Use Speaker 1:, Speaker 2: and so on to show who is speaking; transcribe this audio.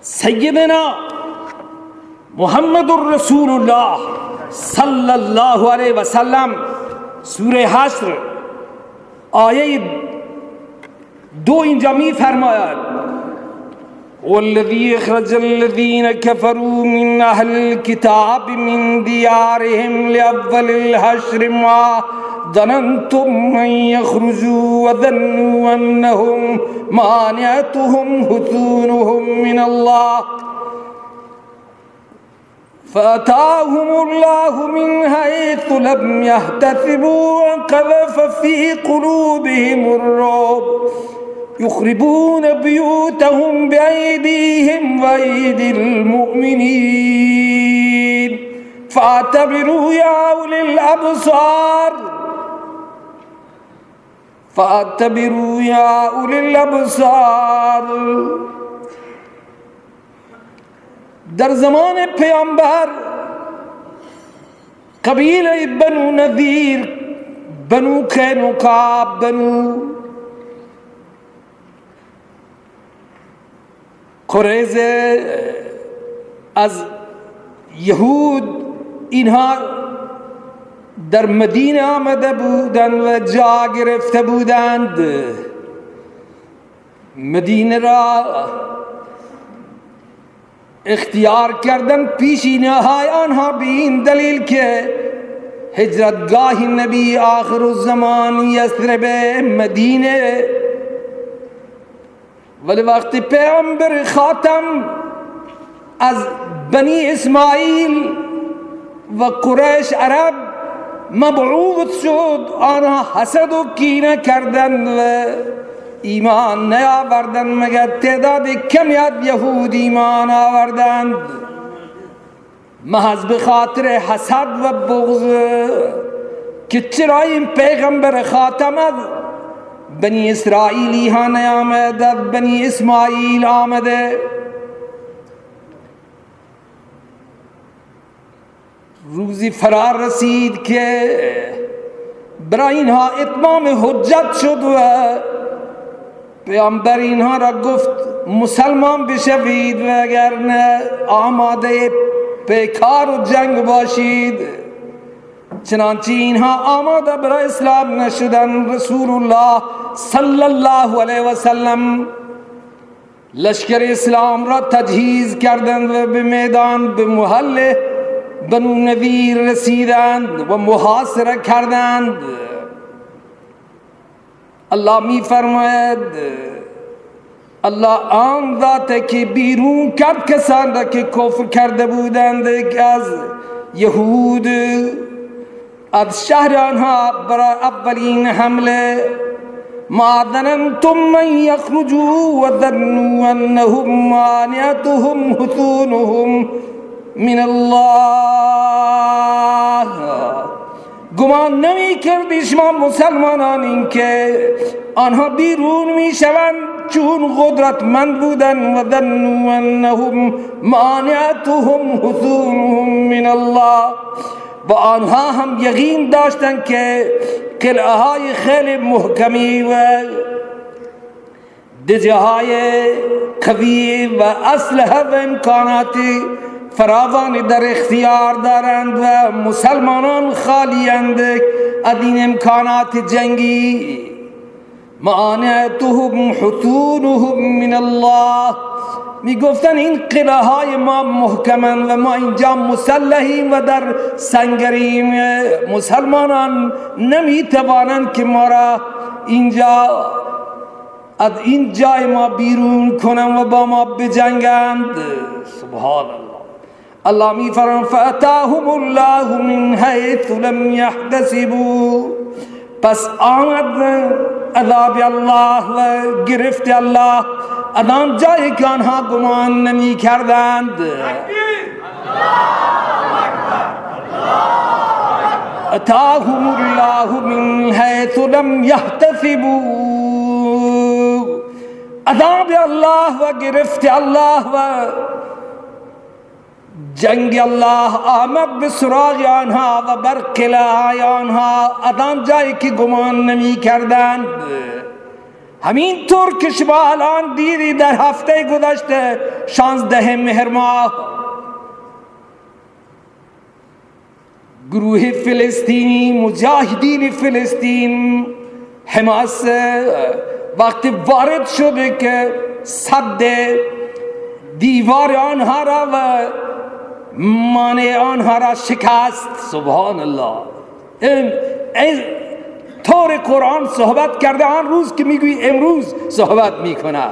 Speaker 1: سیدنا محمد الرسول الله صلی الله علیه و سلم سوره حشر آیه 2 اینجا می فرماید والذی اخرج الذین كفروا من اهل الكتاب من دیارهم لأول الحشر ما ظننتم ان يخرجوا وظنوا انهم مانعتهم حصونهم من الله فأتاهم الله من حيث لم يحتسبوا وقذف في قلوبهم الرعب يخربون بيوتهم بأيديهم وأيدي المؤمنين فاعتبروا يا أولي الأبصار فاعتبروا يا أولي الأبصار. در زمان پیامبر قبیله بنو نذیر، بنو قینقاع، بنو قریظه از یهود اینها در مدینه آمده بودند و جا گرفته بودند. مدینه را اختیار کردن پیشینه های آنها به این دلیل که هجرتگاه نبی آخر الزمان یثرب مدینه، ولی وقتی پیامبر خاتم از بنی اسماعیل و قریش عرب مبعوث شد، آنها حسد و کینه کردند و ایمان نیاوردند مگر تعداد کمی از یهود ایمان آوردند. محض به خاطر حسد و بغض که چرا این پیغمبر خاتم از بنی اسرائیلی ها نیامد، از بنی اسماعیل آمده. روزی فرار رسید که برای اینها اتمام حجت شد و پیامبر اینها را گفت مسلمان بشوید و اگر نه آماده پیکار و جنگ باشید. چنانچه اینها آماده برای اسلام نشدن. رسول الله صلی الله علیه و سلم لشکر اسلام را تجهیز کردند و به میدان به محل بنو نذیر رسیدند و محاصره کردند. الله می فرماید الله آن ذات که بیرون کرد کسان را که کفر کرده بودند که از یهود از شهر آنها برای اولین حمله ما ظننتم من یخرجوا و ظنوا انهم مانعتهم حصونهم من الله. گمان نمی کردی شما مسلمانان این که آنها بیرون می شوند چون قدرتمند بودن و ظنوا انهم مانعتهم حصونهم من الله، و آنها هم یقین داشتند که قلعه های خیلی محکمی و دژه های قوی و اسلحه و امکانات فراوانی در اختیار دارند و مسلمانان خالیند از این امکانات جنگی. مانعتهم حصونهم من الله، می گفتن این قلعه های ما محکمند و ما اینجا مسلحیم و در سنگریم، مسلمانان نمی توانند که ما را اینجا از این جای ما بیرون کنند و با ما بجنگند. سبحان الله. الله می فرماید فاتاهم الله من حیث لم یحتسبوا، پس آمد عذاب الله و گرفت الله از آن جایی که آنها گمان نمی کردند. اتاهم الله من حیث لم یحتسبوا، عذاب الله و گرفت الله و جنگ الله آمد به سراغ آنها و بر قلعه آنها از آن جایی که گمان نمی کردند. همین طور که شما الان دیدی در هفته گذشته 16 مهر ماه گروه فلسطینی، مجاهدین فلسطین، حماس وقتی وارد شده که صد دیوار آنها را و مانع آنها را شکست. سبحان الله. این طور قرآن صحبت کرده، آن روز که میگوی امروز صحبت میکنه.